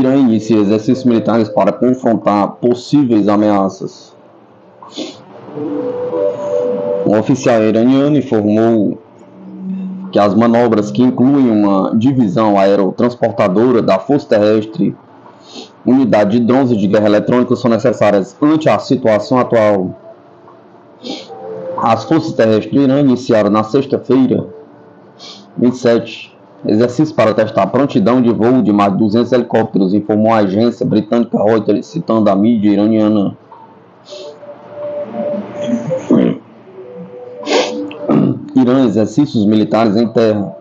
Irã inicia exercícios militares para confrontar possíveis ameaças. Um oficial iraniano informou que as manobras, que incluem uma divisão aerotransportadora da Força Terrestre, unidade de drones de guerra eletrônica, são necessárias ante a situação atual. As Forças Terrestres do Irã iniciaram na sexta-feira, 27, exercícios para testar a prontidão de voo de mais de 200 helicópteros, informou a agência britânica Reuters, citando a mídia iraniana. Irã, exercícios militares em terra.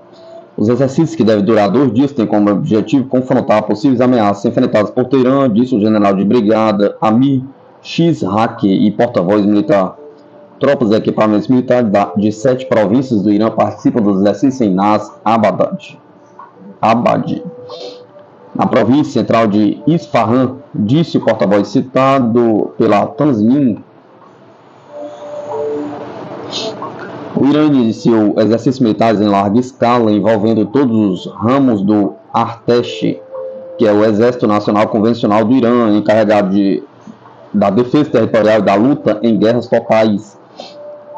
Os exercícios, que devem durar 2 dias, têm como objetivo confrontar possíveis ameaças enfrentadas por Teherã, disse o general de brigada Amir Shizhaki e porta-voz militar. Tropas e equipamentos militares de 7 províncias do Irã participam dos exercícios em Nas Abad, na província central de Isfahan, disse o porta-voz citado pela Tasnim. O Irã iniciou exercícios militares em larga escala, envolvendo todos os ramos do Artesh, que é o Exército Nacional Convencional do Irã, encarregado da defesa territorial e da luta em guerras totais.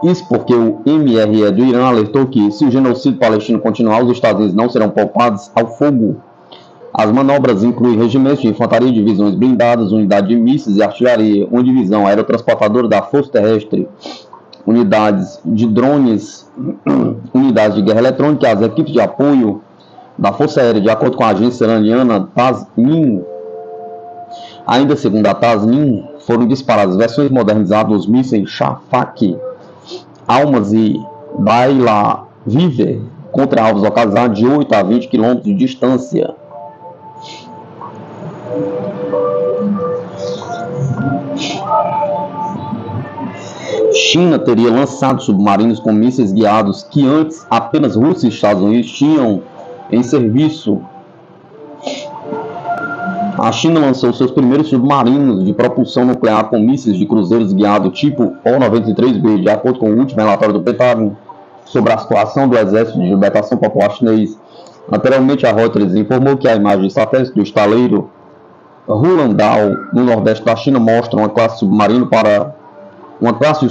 Isso porque o MRE do Irã alertou que, se o genocídio palestino continuar, os Estados Unidos não serão poupados ao fogo. As manobras incluem regimentos de infantaria, divisões blindadas, unidade de mísseis e artilharia, uma divisão aerotransportadora da Força Terrestre, unidades de drones, unidades de guerra eletrônica e as equipes de apoio da Força Aérea, de acordo com a agência iraniana Tasnim. Ainda segundo a Tasnim, foram disparadas versões modernizadas dos mísseis Shafaq, Almas e Baila Viver contra alvos localizados de 8 a 20 km de distância. China teria lançado submarinos com mísseis guiados que antes apenas Rússia e Estados Unidos tinham em serviço. A China lançou seus primeiros submarinos de propulsão nuclear com mísseis de cruzeiros guiados tipo O-93B, de acordo com o último relatório do Pentágono sobre a situação do Exército de Libertação Popular Chinês. Anteriormente, a Reuters informou que a imagem de satélite do estaleiro Rulandao, no nordeste da China, mostra uma classe de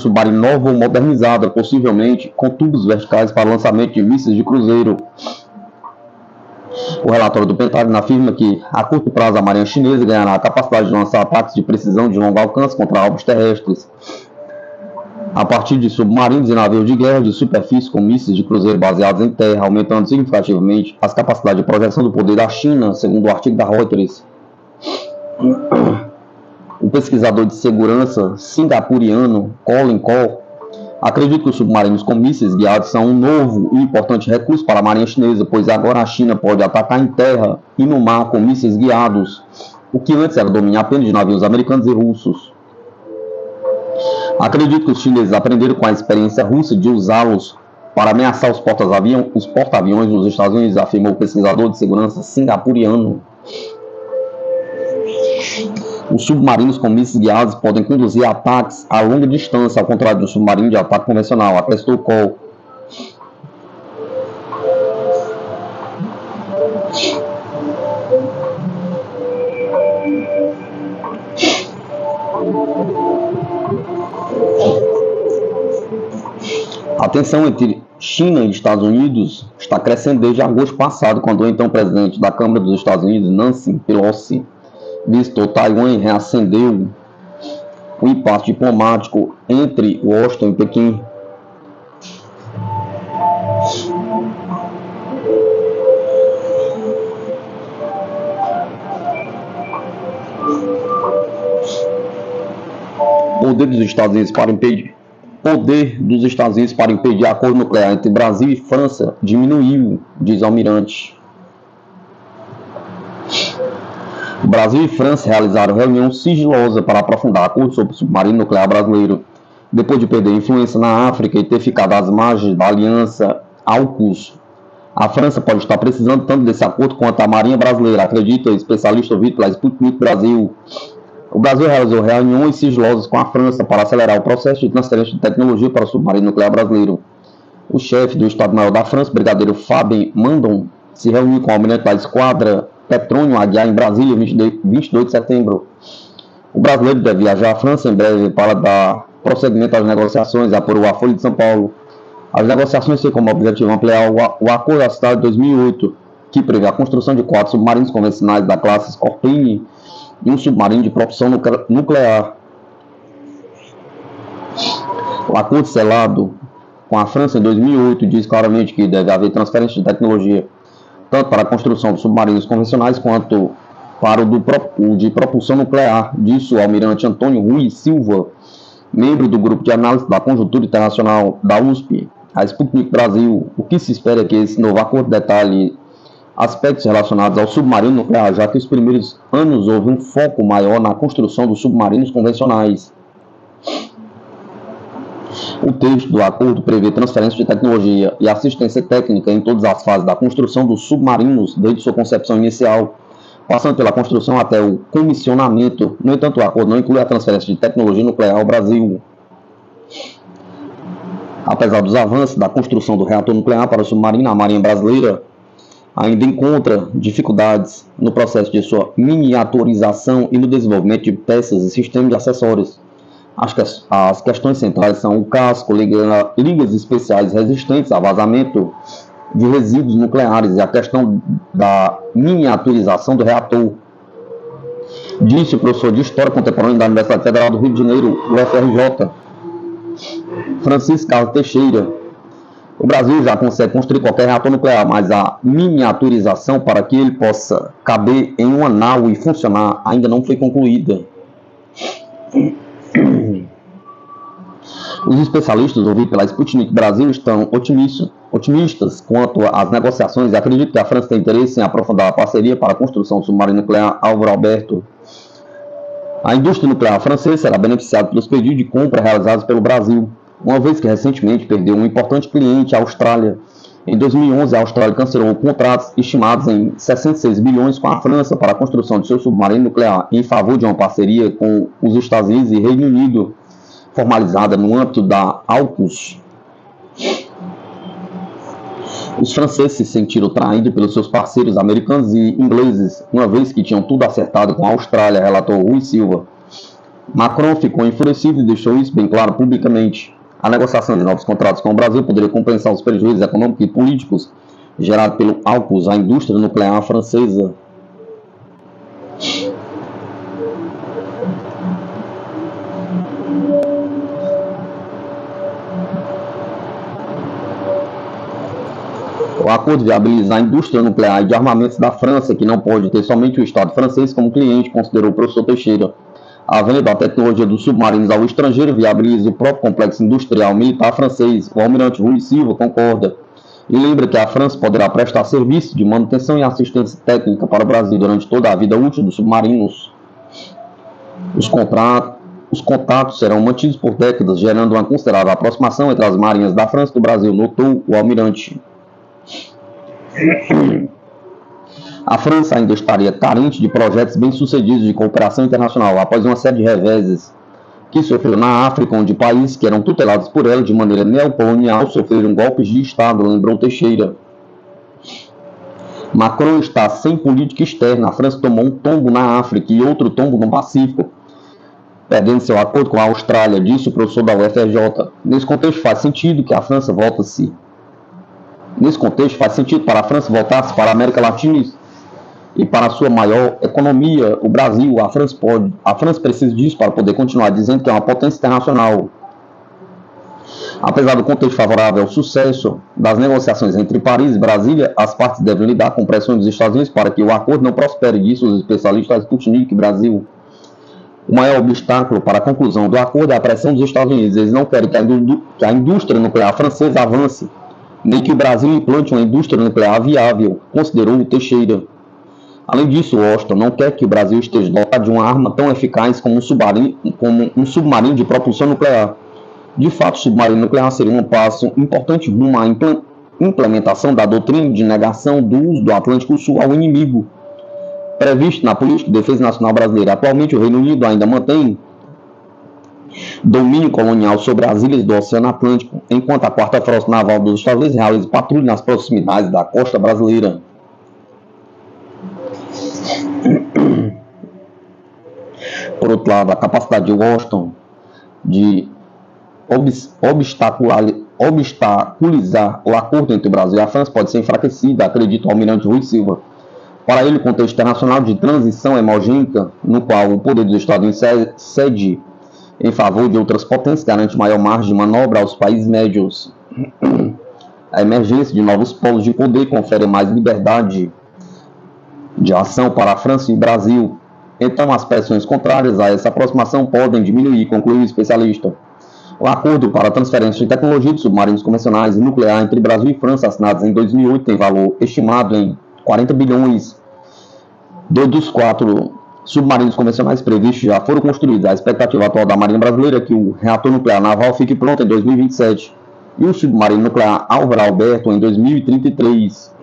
submarino nova ou modernizada, possivelmente com tubos verticais para lançamento de mísseis de cruzeiro. O relatório do Pentágono afirma que, a curto prazo, a Marinha Chinesa ganhará a capacidade de lançar ataques de precisão de longo alcance contra alvos terrestres, a partir de submarinos e navios de guerra de superfície com mísseis de cruzeiro baseados em terra, aumentando significativamente as capacidades de projeção do poder da China, segundo o artigo da Reuters. O pesquisador de segurança singapuriano Colin Kaur acredita que os submarinos com mísseis guiados são um novo e importante recurso para a Marinha Chinesa, pois agora a China pode atacar em terra e no mar com mísseis guiados, o que antes era domínio apenas de navios americanos e russos. Acredito que os chineses aprenderam com a experiência russa de usá-los para ameaçar os porta-aviões dos Estados Unidos, afirmou o pesquisador de segurança singapuriano. Os submarinos com mísseis guiados podem conduzir ataques a longa distância, ao contrário do submarino de ataque convencional, acrescentou Cole. A tensão entre China e Estados Unidos está crescendo desde agosto passado, quando o então presidente da Câmara dos Estados Unidos, Nancy Pelosi, visitou Taiwan e reacendeu o impasse diplomático entre Washington e Pequim. Poder dos Estados Unidos para impedir acordo nuclear entre Brasil e França diminuiu, diz o almirante. Brasil e França realizaram reunião sigilosa para aprofundar acordo sobre o submarino nuclear brasileiro, depois de perder influência na África e ter ficado às margens da aliança AUKUS. A França pode estar precisando tanto desse acordo quanto a Marinha brasileira, acredita o especialista ouvido pela Sputnik Brasil. O Brasil realizou reuniões sigilosas com a França para acelerar o processo de transferência de tecnologia para o submarino nuclear brasileiro. O chefe do Estado-Maior da França, brigadeiro Fabien Mandon, se reuniu com o almirante da esquadra Petrônio Aguiar, em Brasília, 22 de setembro. O brasileiro deve viajar à França em breve para dar prosseguimento às negociações, apurou a Folha de São Paulo. As negociações têm como objetivo ampliar o acordo assinado em 2008, que prevê a construção de 4 submarinos convencionais da classe Scorpene e um submarino de propulsão nuclear. O acordo selado com a França em 2008 diz claramente que deve haver transferência de tecnologia, tanto para a construção de submarinos convencionais quanto para o de propulsão nuclear, disse o almirante Antônio Rui Silva, membro do Grupo de Análise da Conjuntura Internacional da USP. A Sputnik Brasil, o que se espera é que esse novo acordo detalhe aspectos relacionados ao submarino nuclear, já que nos primeiros anos houve um foco maior na construção dos submarinos convencionais. O texto do acordo prevê transferência de tecnologia e assistência técnica em todas as fases da construção dos submarinos, desde sua concepção inicial, passando pela construção até o comissionamento. No entanto, o acordo não inclui a transferência de tecnologia nuclear ao Brasil. Apesar dos avanços da construção do reator nuclear para o submarino, a Marinha Brasileira ainda encontra dificuldades no processo de sua miniaturização e no desenvolvimento de peças e sistemas de acessórios. As questões centrais são o casco, ligas especiais resistentes a vazamento de resíduos nucleares e a questão da miniaturização do reator, disse o professor de História Contemporânea da Universidade Federal do Rio de Janeiro, UFRJ, Francisco Carlos Teixeira. O Brasil já consegue construir qualquer reator nuclear, mas a miniaturização para que ele possa caber em uma nau e funcionar ainda não foi concluída. Os especialistas ouvidos pela Sputnik Brasil estão otimistas quanto às negociações e acreditam que a França tem interesse em aprofundar a parceria para a construção do submarino nuclear Álvaro Alberto. A indústria nuclear francesa será beneficiada pelos pedidos de compra realizados pelo Brasil, uma vez que recentemente perdeu um importante cliente, a Austrália. Em 2011, a Austrália cancelou contratos estimados em 66 bilhões com a França para a construção de seu submarino nuclear, em favor de uma parceria com os Estados Unidos e Reino Unido, formalizada no âmbito da AUKUS. Os franceses se sentiram traídos pelos seus parceiros americanos e ingleses, uma vez que tinham tudo acertado com a Austrália, relatou Rui Silva. Macron ficou enfurecido e deixou isso bem claro publicamente. A negociação de novos contratos com o Brasil poderia compensar os prejuízos econômicos e políticos gerados pelo AUKUS, a indústria nuclear francesa. O acordo viabiliza a indústria nuclear e de armamentos da França, que não pode ter somente o Estado francês como cliente, considerou o professor Teixeira. A venda da tecnologia dos submarinos ao estrangeiro viabiliza o próprio complexo industrial militar francês. O almirante Rui Silva concorda e lembra que a França poderá prestar serviço de manutenção e assistência técnica para o Brasil durante toda a vida útil dos submarinos. Os contatos serão mantidos por décadas, gerando uma considerável aproximação entre as marinhas da França e do Brasil, notou o almirante. A França ainda estaria carente de projetos bem-sucedidos de cooperação internacional após uma série de reveses que sofreu na África, onde países que eram tutelados por ela de maneira neocolonial sofreram golpes de Estado, lembrou Teixeira. Macron está sem política externa. A França tomou um tombo na África e outro tombo no Pacífico, perdendo seu acordo com a Austrália, disse o professor da UFRJ. Nesse contexto faz sentido que a França volte-se. Nesse contexto, faz sentido para a França voltar-se para a América Latina e para a sua maior economia, o Brasil. A França precisa disso para poder continuar dizendo que é uma potência internacional. Apesar do contexto favorável ao sucesso das negociações entre Paris e Brasília, as partes devem lidar com pressões dos Estados Unidos para que o acordo não prospere, disse os especialistas da Sputnik Brasil. O maior obstáculo para a conclusão do acordo é a pressão dos Estados Unidos. Eles não querem que a indústria nuclear francesa avance, nem que o Brasil implante uma indústria nuclear viável, considerou o Teixeira. Além disso, Washington não quer que o Brasil esteja dotado de uma arma tão eficaz como um submarino de propulsão nuclear. De fato, o submarino nuclear seria um passo importante rumo à implementação da doutrina de negação do uso do Atlântico Sul ao inimigo, previsto na Política de Defesa Nacional Brasileira. Atualmente, o Reino Unido ainda mantém domínio colonial sobre as ilhas do Oceano Atlântico, enquanto a 4ª Frota Naval dos Estados Unidos realiza patrulha nas proximidades da costa brasileira. outro lado, a capacidade de Washington de obstaculizar o acordo entre o Brasil e a França pode ser enfraquecida, acredita o almirante Rui Silva. Para ele, o contexto internacional de transição hemogênica, no qual o poder dos Estados Unidos cede em favor de outras potências, garante maior margem de manobra aos países médios. A emergência de novos polos de poder confere mais liberdade de ação para a França e o Brasil. Então, as pressões contrárias a essa aproximação podem diminuir, conclui o especialista. O acordo para a transferência de tecnologia de submarinos convencionais e nuclear entre Brasil e França, assinados em 2008, tem valor estimado em 40 bilhões. 2 dos 4 submarinos convencionais previstos já foram construídos. A expectativa atual da Marinha Brasileira é que o reator nuclear naval fique pronto em 2027 e o submarino nuclear Álvaro Alberto em 2033.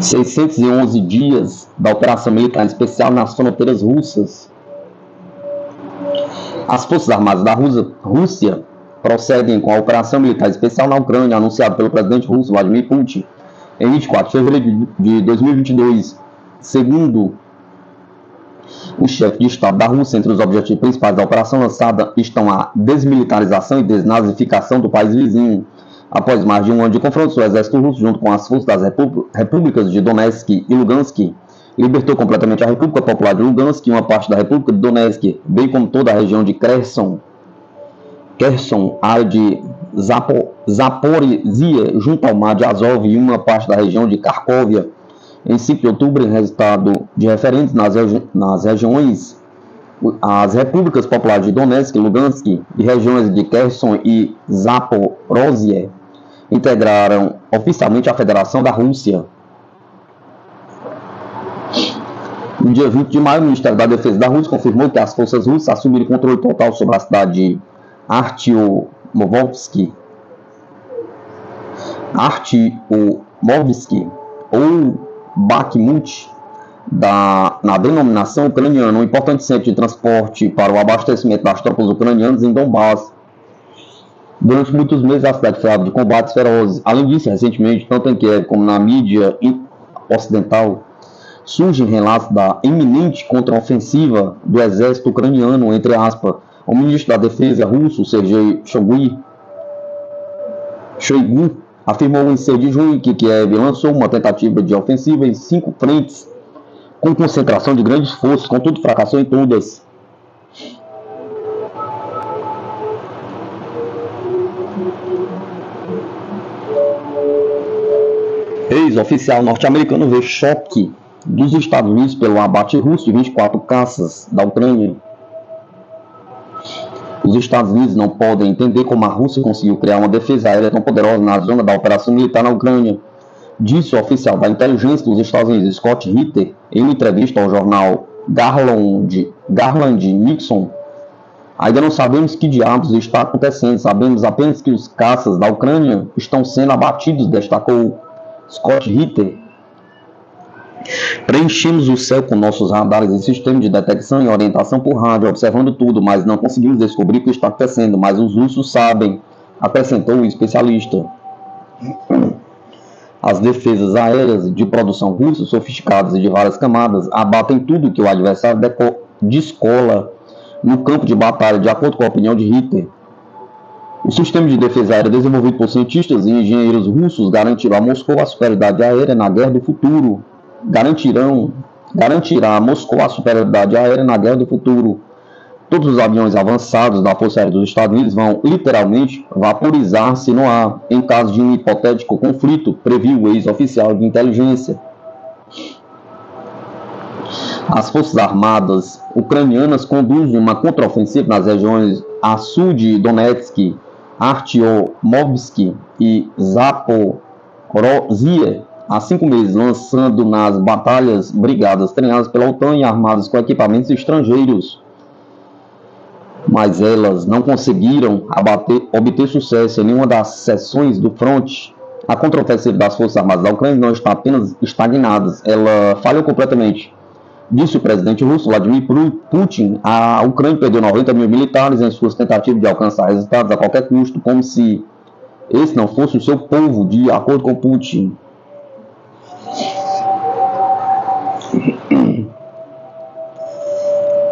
611 dias da operação militar especial nas fronteiras russas. As Forças Armadas da Rússia prosseguem com a operação militar especial na Ucrânia, anunciada pelo presidente russo Vladimir Putin em 24 de fevereiro de 2022. Segundo o chefe de Estado da Rússia, entre os objetivos principais da operação lançada estão a desmilitarização e desnazificação do país vizinho. Após mais de um ano de confrontos, o exército russo, junto com as forças das repúblicas de Donetsk e Lugansk, libertou completamente a República Popular de Lugansk e uma parte da República de Donetsk, bem como toda a região de Kherson, área de Zaporizhia, junto ao mar de Azov, e uma parte da região de Kharkovia. Em 5 de outubro, em resultado de referentes nas regiões, as repúblicas populares de Donetsk e Lugansk e regiões de Kherson e Zaporozhye integraram oficialmente a Federação da Rússia. No dia 20 de maio, o Ministério da Defesa da Rússia confirmou que as forças russas assumiram controle total sobre a cidade de Artyomovsk ou Bakhmut, na denominação ucraniana, um importante centro de transporte para o abastecimento das tropas ucranianas em Donbass. Durante muitos meses, a cidade foi alvo de combates ferozes. Além disso, recentemente, tanto em Kiev como na mídia ocidental, surgem relatos da iminente contraofensiva do exército ucraniano, entre aspas. O ministro da Defesa russo, Sergei Shoigu, afirmou em 6 de junho que Kiev lançou uma tentativa de ofensiva em 5 frentes, com concentração de grandes forças, contudo fracassou em todas. Ex-oficial norte-americano vê choque dos Estados Unidos pelo abate russo de 24 caças da Ucrânia. Os Estados Unidos não podem entender como a Rússia conseguiu criar uma defesa aérea tão poderosa na zona da operação militar na Ucrânia, disse o oficial da inteligência dos Estados Unidos, Scott Ritter, em uma entrevista ao jornal Garland Nixon. Ainda não sabemos que diabos está acontecendo, sabemos apenas que os caças da Ucrânia estão sendo abatidos, destacou Scott Ritter. Preenchemos o céu com nossos radares e sistemas de detecção e orientação por rádio, observando tudo, mas não conseguimos descobrir o que está acontecendo, mas os russos sabem, acrescentou o especialista. As defesas aéreas de produção russa, sofisticadas e de várias camadas, abatem tudo que o adversário descola no campo de batalha, de acordo com a opinião de Ritter. O sistema de defesa aérea desenvolvido por cientistas e engenheiros russos garantirá a Moscou a superioridade aérea na guerra do futuro. Garantirá a Moscou a superioridade aérea na guerra do futuro. Todos os aviões avançados da Força Aérea dos Estados Unidos vão literalmente vaporizar-se no ar em caso de um hipotético conflito, previu o ex-oficial de inteligência. As Forças Armadas ucranianas conduzem uma contraofensiva nas regiões a sul de Donetsk, Artyomovsk e Zaporozhye há 5 meses, lançando nas batalhas brigadas treinadas pela OTAN e armadas com equipamentos estrangeiros. Mas elas não conseguiram obter sucesso em nenhuma das seções do fronte. A contraofensiva das Forças Armadas da Ucrânia não está apenas estagnada, ela falhou completamente. Disse o presidente russo Vladimir Putin, a Ucrânia perdeu 90 mil militares em suas tentativas de alcançar resultados a qualquer custo, como se esse não fosse o seu povo, de acordo com Putin.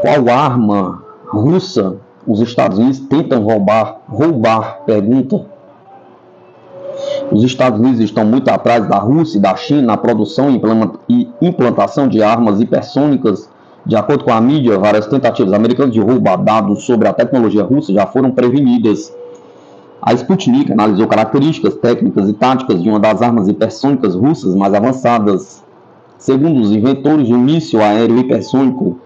Qual arma russa os Estados Unidos tentam roubar? Pergunta. Os Estados Unidos estão muito atrás da Rússia e da China na produção e implantação de armas hipersônicas. De acordo com a mídia, várias tentativas americanas de roubar dados sobre a tecnologia russa já foram prevenidas. A Sputnik analisou características técnicas e táticas de uma das armas hipersônicas russas mais avançadas. Segundo os inventores do míssil aéreo hipersônico,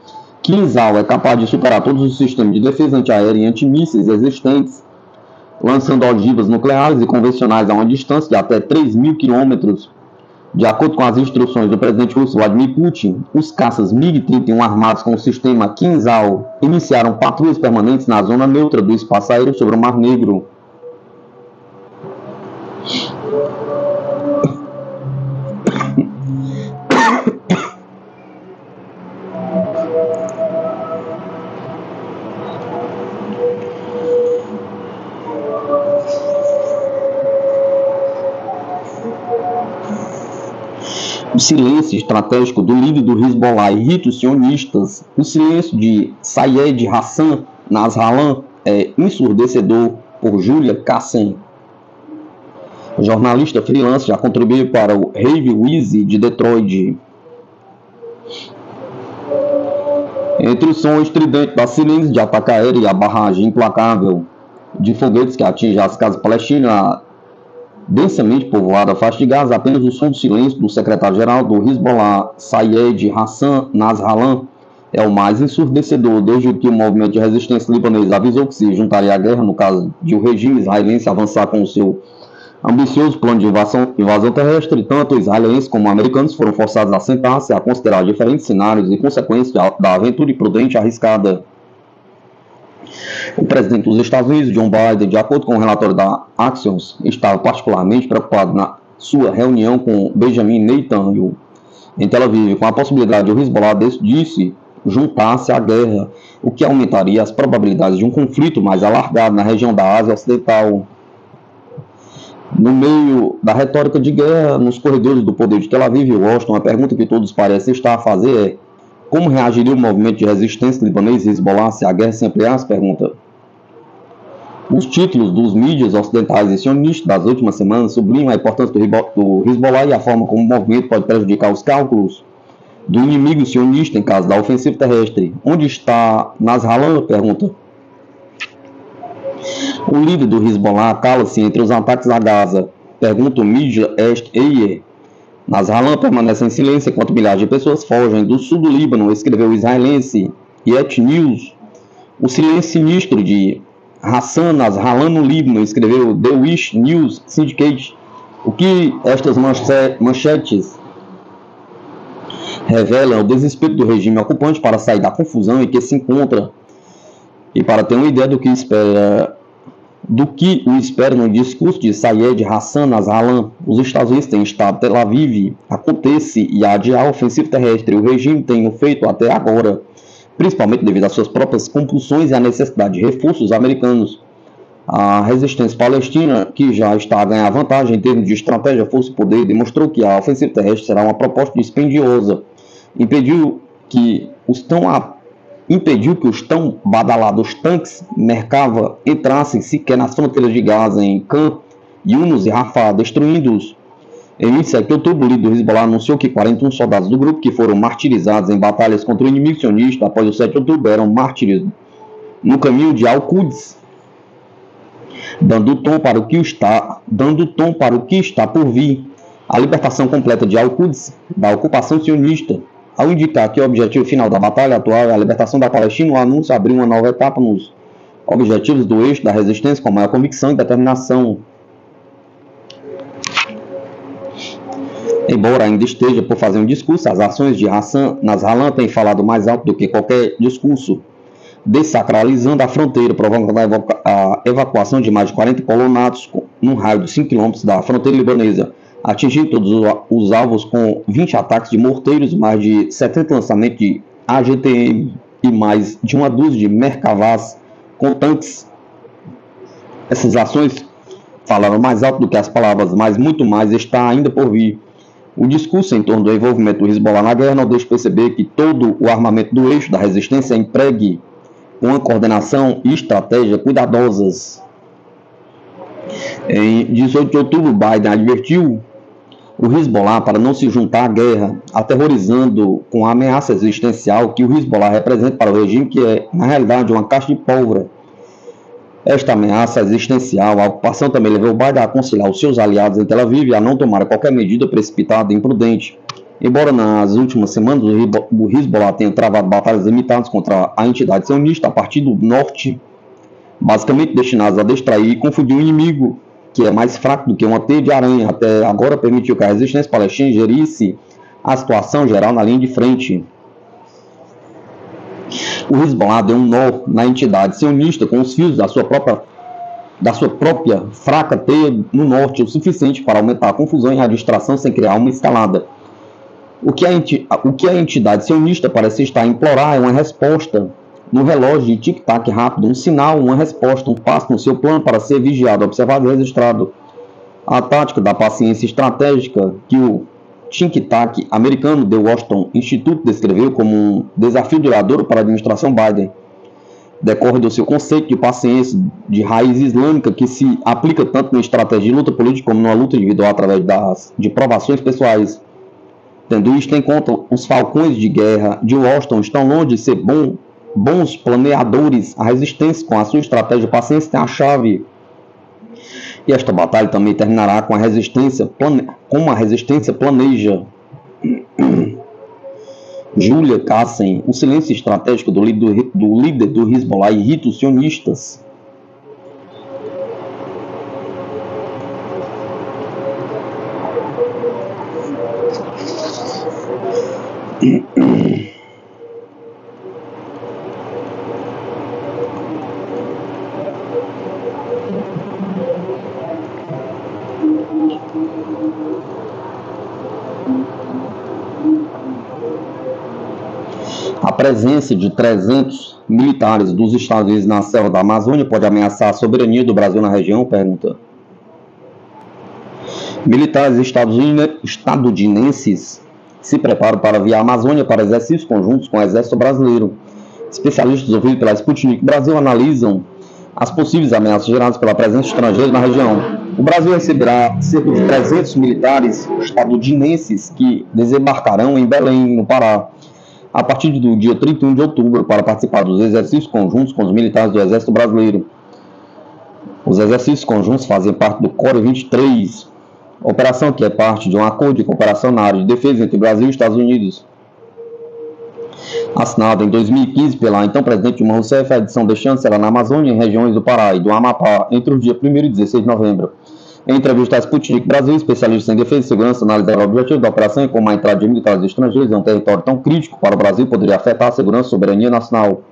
Kinzhal é capaz de superar todos os sistemas de defesa antiaérea e antimísseis existentes, lançando ogivas nucleares e convencionais a uma distância de até 3.000 quilômetros. De acordo com as instruções do presidente russo Vladimir Putin, os caças MiG-31 armados com o sistema Kinzhal iniciaram patrulhas permanentes na zona neutra do espaço aéreo sobre o Mar Negro. O silêncio estratégico do líder do Hezbollah irrita os sionistas. O silêncio de Sayed Hassan Nasrallah é ensurdecedor, por Julia Kassen. O jornalista freelance já contribuiu para o Rave Wheezy de Detroit. Entre os sons estridentes das sirenes de ataque aéreo e a barragem implacável de foguetes que atinge as casas palestinas densamente povoada faixa de Gaza, apenas o som do silêncio do secretário-geral do Hezbollah, Sayed Hassan Nasrallah, é o mais ensurdecedor desde que o movimento de resistência libanês avisou que se juntaria à guerra no caso de o regime israelense avançar com o seu ambicioso plano de invasão terrestre. Tanto israelenses como americanos foram forçados a sentar-se a considerar diferentes cenários e consequências da aventura imprudente e arriscada. O presidente dos Estados Unidos, John Biden, de acordo com o relatório da Axios, estava particularmente preocupado na sua reunião com Benjamin Netanyahu em Tel Aviv, com a possibilidade de o Hezbollah disse juntar-se à guerra, o que aumentaria as probabilidades de um conflito mais alargado na região da Ásia Ocidental. No meio da retórica de guerra, nos corredores do poder de Tel Aviv e Washington, a pergunta que todos parecem estar a fazer é: como reagiria o movimento de resistência libanês e Hezbollah se a guerra se ampliasse? Pergunta. Os títulos dos mídias ocidentais e sionistas das últimas semanas sublinham a importância do Hezbollah e a forma como o movimento pode prejudicar os cálculos do inimigo sionista em caso da ofensiva terrestre. Onde está Nasrallah? Pergunta. O líder do Hezbollah cala-se entre os ataques a Gaza. Pergunta o mídia Est-Eyer. Nasrallah permanece em silêncio enquanto milhares de pessoas fogem do sul do Líbano, escreveu o israelense Yet News. O silêncio sinistro de Hassan Nasrallah no Líbano, escreveu The Wish News Syndicate. O que estas manchetes revelam é o desespero do regime ocupante para sair da confusão em que se encontra e para ter uma ideia do que o espera no discurso de Sayed Hassan Nasrallah. Os Estados Unidos têm estado Tel Aviv, acontece e adiar a ofensiva terrestre. O regime tem o feito até agora, principalmente devido às suas próprias compulsões e à necessidade de reforços americanos. A resistência palestina, que já está a ganhar vantagem em termos de estratégia, força e poder, demonstrou que a ofensiva terrestre será uma proposta dispendiosa. Impediu que os tão badalados tanques Merkava entrassem sequer nas fronteiras de Gaza, em Khan Yunus e Rafah, destruindo-os. Em 27 de outubro, o líder do Hezbollah anunciou que 41 soldados do grupo que foram martirizados em batalhas contra o inimigo sionista após o 7 de outubro eram mártires no caminho de Al-Quds, dando tom para o que está por vir. A libertação completa de Al-Quds da ocupação sionista. Ao indicar que o objetivo final da batalha atual é a libertação da Palestina, o anúncio abriu uma nova etapa nos objetivos do eixo da resistência com maior convicção e determinação. Embora ainda esteja por fazer um discurso, as ações de Hassan Nasrallah têm falado mais alto do que qualquer discurso, desacralizando a fronteira, provocando a evacuação de mais de 40 colonatos num raio de 5 km da fronteira libanesa. atingindo todos os alvos com 20 ataques de morteiros, mais de 70 lançamentos de AGTM e mais de uma dúzia de Merkavas com tanques. Essas ações falaram mais alto do que as palavras, mas muito mais está ainda por vir. O discurso em torno do envolvimento do Hezbollah na guerra não deixa perceber que todo o armamento do eixo da resistência empregue uma coordenação e estratégia cuidadosas. Em 18 de outubro, Biden advertiu o Hezbollah para não se juntar à guerra, aterrorizando com a ameaça existencial que o Hezbollah representa para o regime, que é, na realidade, uma caixa de pólvora. Esta ameaça existencial, a ocupação também levou Biden a aconselhar os seus aliados em Tel Aviv a não tomar qualquer medida precipitada e imprudente. Embora nas últimas semanas o Hezbollah tenha travado batalhas limitadas contra a entidade sionista a partir do norte, basicamente destinadas a distrair e confundir o inimigo, que é mais fraco do que uma teia de aranha, até agora permitiu que a resistência palestina gerisse a situação geral na linha de frente. O Hezbollah deu um nó na entidade sionista com os fios da sua própria fraca teia no norte, o suficiente para aumentar a confusão e a distração sem criar uma escalada. O que a entidade sionista parece estar a implorar é uma resposta no relógio de tic-tac rápido, um sinal, uma resposta, um passo no seu plano para ser vigiado, observado e registrado. A tática da paciência estratégica que o think tank americano The Washington Institute descreveu como um desafio duradouro para a administração Biden decorre do seu conceito de paciência de raiz islâmica, que se aplica tanto na estratégia de luta política como numa luta individual através de provações pessoais. Tendo isto em conta, os falcões de guerra de Washington estão longe de ser bons planeadores. A resistência, com a sua estratégia de paciência, tem a chave. E esta batalha também terminará com a resistência planeja. Julia Kassen, o silêncio estratégico do líder do Hezbollah irrita os sionistas. A presença de 300 militares dos Estados Unidos na selva da Amazônia pode ameaçar a soberania do Brasil na região? Pergunta. Militares estadunidenses se preparam para vir à Amazônia para exercícios conjuntos com o Exército Brasileiro. Especialistas ouvidos pela Sputnik Brasil analisam as possíveis ameaças geradas pela presença estrangeira na região. O Brasil receberá cerca de 300 militares estadunidenses que desembarcarão em Belém, no Pará, a partir do dia 31 de outubro, para participar dos exercícios conjuntos com os militares do Exército Brasileiro. Os exercícios conjuntos fazem parte do CORE 23, operação que é parte de um acordo de cooperação na área de defesa entre Brasil e Estados Unidos, assinado em 2015 pela então presidente Dilma Rousseff. A edição deste ano será na Amazônia, em regiões do Pará e do Amapá, entre os dias 1º e 16 de novembro. Em entrevista à Sputnik Brasil, especialistas em defesa e segurança analisaram o objetivo da operação e como a entrada de militares estrangeiros em um território tão crítico para o Brasil poderia afetar a segurança e soberania nacional.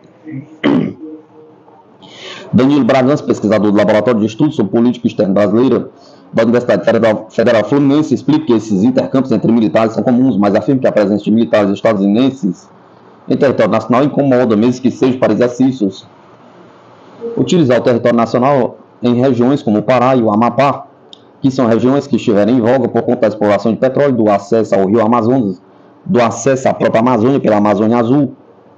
Danilo Bragança, pesquisador do Laboratório de Estudos sobre Política Externa Brasileira da Universidade Federal Fluminense, explica que esses intercâmbios entre militares são comuns, mas afirma que a presença de militares estadunidenses em território nacional incomoda, mesmo que seja para exercícios. Utilizar o território nacional em regiões como o Pará e o Amapá, que são regiões que estiverem em voga por conta da exploração de petróleo, do acesso ao rio Amazonas, do acesso à própria Amazônia pela Amazônia Azul,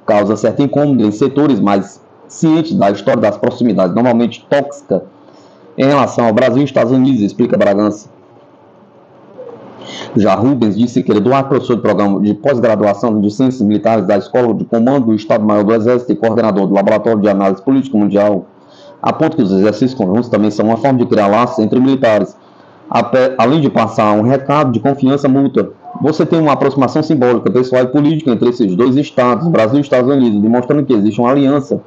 causa certo incômodo em setores mais cientes da história das proximidades, normalmente tóxica, em relação ao Brasil e Estados Unidos, explica Bragança. Já Rubens de Siqueira Duarte, professor do programa de pós-graduação de Ciências Militares da Escola de Comando do Estado-Maior do Exército e coordenador do Laboratório de Análise Política Mundial, aponta que os exercícios conjuntos também são uma forma de criar laços entre militares, além de passar um recado de confiança mútua. Você tem uma aproximação simbólica, pessoal e política entre esses dois estados, Brasil e Estados Unidos, demonstrando que existe uma aliança,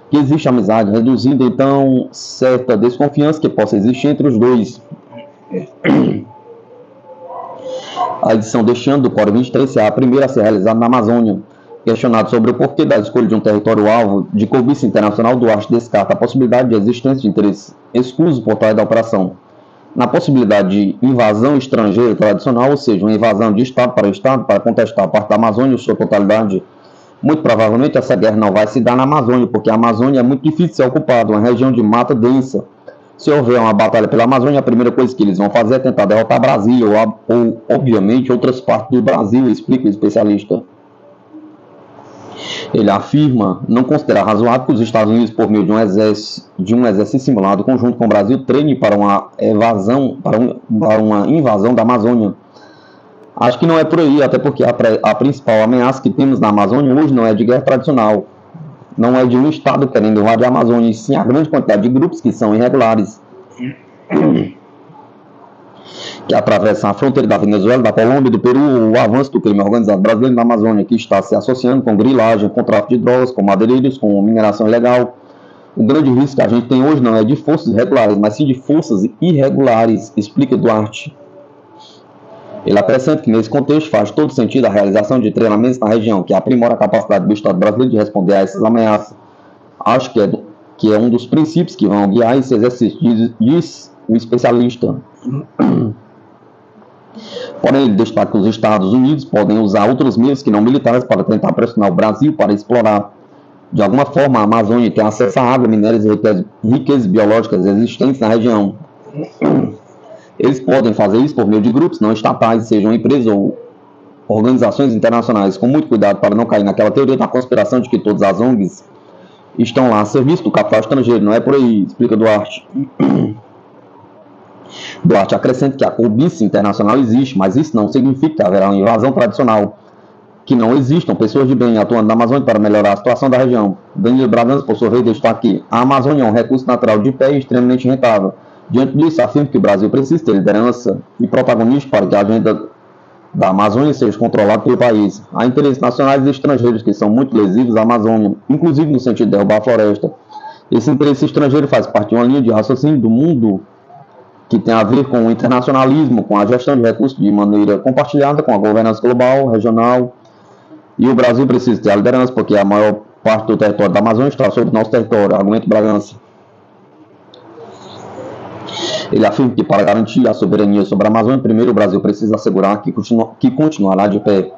que existe amizade, reduzindo então certa desconfiança que possa existir entre os dois. A edição deste ano do CORE 23 será a primeira a ser realizada na Amazônia. Questionado sobre o porquê da escolha de um território-alvo de cobiça internacional, Duarte descarta a possibilidade de existência de interesses exclusos por trás da operação. na possibilidade de invasão estrangeira tradicional, ou seja, uma invasão de Estado para contestar a parte da Amazônia em sua totalidade. Muito provavelmente essa guerra não vai se dar na Amazônia, porque a Amazônia é muito difícil de ser ocupada, uma região de mata densa. Se houver uma batalha pela Amazônia, a primeira coisa que eles vão fazer é tentar derrotar Brasília ou obviamente, outras partes do Brasil, explica o especialista. Ele afirma não considerar razoável que os Estados Unidos, por meio de um exército simulado conjunto com o Brasil, treine para uma invasão da Amazônia. Acho que não é por aí, até porque a principal ameaça que temos na Amazônia hoje não é de guerra tradicional, não é de um Estado querendo invadir a Amazônia, e sim a grande quantidade de grupos que são irregulares, que atravessam a fronteira da Venezuela, da Colômbia, do Peru, o avanço do crime organizado brasileiro na Amazônia, que está se associando com grilagem, com tráfico de drogas, com madeireiros, com mineração ilegal. O grande risco que a gente tem hoje não é de forças irregulares, mas sim de forças irregulares, explica Duarte. Ele acrescenta que nesse contexto faz todo sentido a realização de treinamentos na região, que aprimora a capacidade do Estado brasileiro de responder a essas ameaças. Acho que é um dos princípios que vão guiar esse exercício, diz o especialista. Porém, ele destaca que os Estados Unidos podem usar outros meios que não militares para tentar pressionar o Brasil para explorar de alguma forma a Amazônia e ter acesso à água, minérios e riquezas biológicas existentes na região. Eles podem fazer isso por meio de grupos não estatais, sejam empresas ou organizações internacionais, com muito cuidado para não cair naquela teoria da conspiração de que todas as ONGs estão lá a serviço do capital estrangeiro. Não é por aí, explica Duarte. Duarte acrescenta que a cobiça internacional existe, mas isso não significa que haverá uma invasão tradicional, que não existam pessoas de bem atuando na Amazônia para melhorar a situação da região. Danilo Bragança, por sua vez, destaca que a Amazônia é um recurso natural de pé e extremamente rentável. Diante disso, afirma que o Brasil precisa ter liderança e protagonismo para que a agenda da Amazônia seja controlada pelo país. Há interesses nacionais e estrangeiros que são muito lesivos à Amazônia, inclusive no sentido de derrubar a floresta. Esse interesse estrangeiro faz parte de uma linha de raciocínio do mundo que tem a ver com o internacionalismo, com a gestão de recursos de maneira compartilhada, com a governança global, regional. E o Brasil precisa ter a liderança, porque a maior parte do território da Amazônia está sobre o nosso território, argumento Bragança. Ele afirma que para garantir a soberania sobre a Amazônia, primeiro o Brasil precisa assegurar que continuará de pé.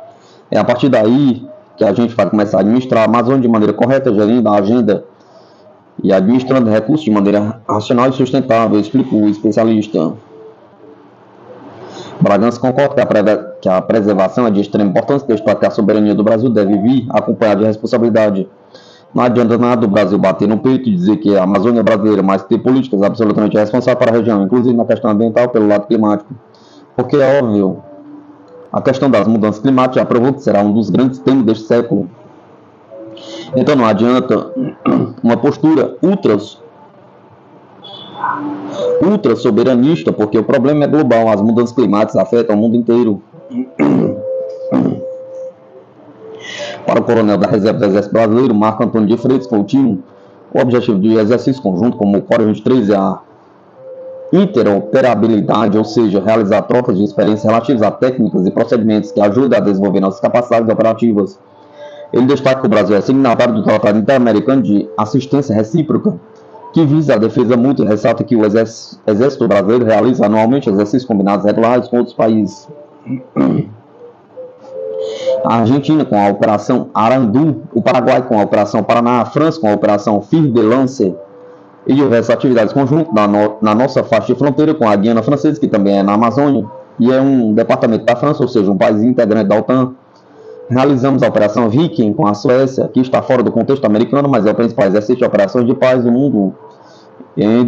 É a partir daí que a gente vai começar a administrar a Amazônia de maneira correta, gerindo a agenda e administrando recursos de maneira racional e sustentável, explica o especialista. Bragança concorda que a preservação é de extrema importância, destaca que a soberania do Brasil deve vir acompanhada de responsabilidade. Não adianta nada o Brasil bater no peito e dizer que a Amazônia é brasileira, mas ter políticas absolutamente responsáveis para a região, inclusive na questão ambiental pelo lado climático. Porque é óbvio, a questão das mudanças climáticas já provou que será um dos grandes temas deste século. Então não adianta uma postura ultra soberanista, porque o problema é global, as mudanças climáticas afetam o mundo inteiro. Para o coronel da Reserva do Exército Brasileiro, Marco Antônio de Freitas Coutinho, o objetivo do exercício conjunto como o Core 23 é a interoperabilidade, ou seja, realizar trocas de experiências relativas a técnicas e procedimentos que ajudem a desenvolver nossas capacidades operativas. Ele destaca que o Brasil é signatário do Tratado Interamericano de Assistência Recíproca, que visa a defesa mútua e ressalta que o Exército Brasileiro realiza anualmente exercícios combinados regulares com outros países. A Argentina com a Operação Arandu, o Paraguai com a Operação Paraná, a França com a Operação Fir de Lance e diversas atividades conjuntas na nossa faixa de fronteira com a Guiana Francesa, que também é na Amazônia, e é um departamento da França, ou seja, um país integrante da OTAN. Realizamos a Operação Viking com a Suécia, que está fora do contexto americano, mas é o principal exercício de operações de paz do mundo. Em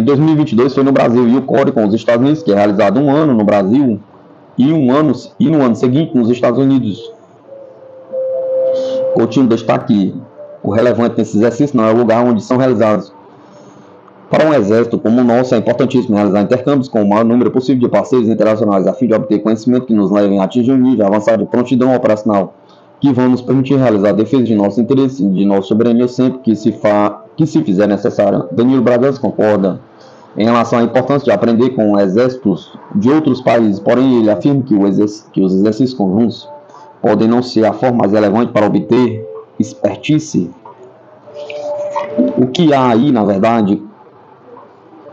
2022 foi no Brasil, e o Core com os Estados Unidos, que é realizado um ano no Brasil, e no ano seguinte nos Estados Unidos. Coutinho destaca que o relevante nesse exercício não é o lugar onde são realizados. Para um exército como o nosso, é importantíssimo realizar intercâmbios com o maior número possível de parceiros internacionais, a fim de obter conhecimento que nos levem a atingir um nível avançado de prontidão operacional, que vão nos permitir realizar a defesa de nosso interesse e de nossa soberania sempre que se fizer necessário. Danilo Bragança concorda em relação à importância de aprender com exércitos de outros países, porém ele afirma que os exercícios conjuntos podem não ser a forma mais relevante para obter expertise. O que há aí, na verdade,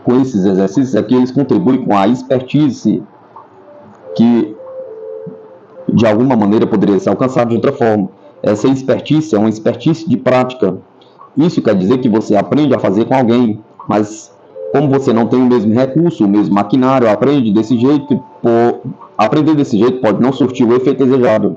com esses exercícios é que eles contribuem com a expertise que de alguma maneira poderia ser alcançada de outra forma. Essa expertise é uma expertise de prática. Isso quer dizer que você aprende a fazer com alguém, mas como você não tem o mesmo recurso, o mesmo maquinário, aprender desse jeito pode não surtir o efeito desejado.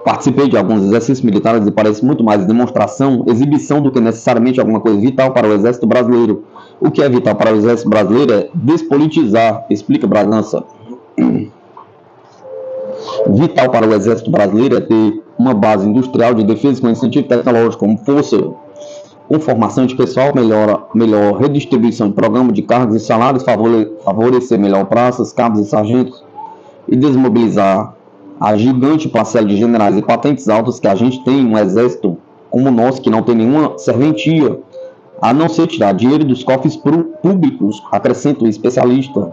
Participei de alguns exercícios militares e parece muito mais demonstração, exibição do que necessariamente alguma coisa vital para o Exército Brasileiro. O que é vital para o Exército Brasileiro é despolitizar, explica Bragança. Vital para o Exército Brasileiro é ter uma base industrial de defesa com incentivo tecnológico como força, com formação de pessoal, melhor redistribuição de programa de cargos e salários, favorecer melhor praças, cabos e sargentos e desmobilizar a gigante parcela de generais e patentes altas que a gente tem no exército como o nosso, que não tem nenhuma serventia, a não ser tirar dinheiro dos cofres públicos, acrescenta o especialista.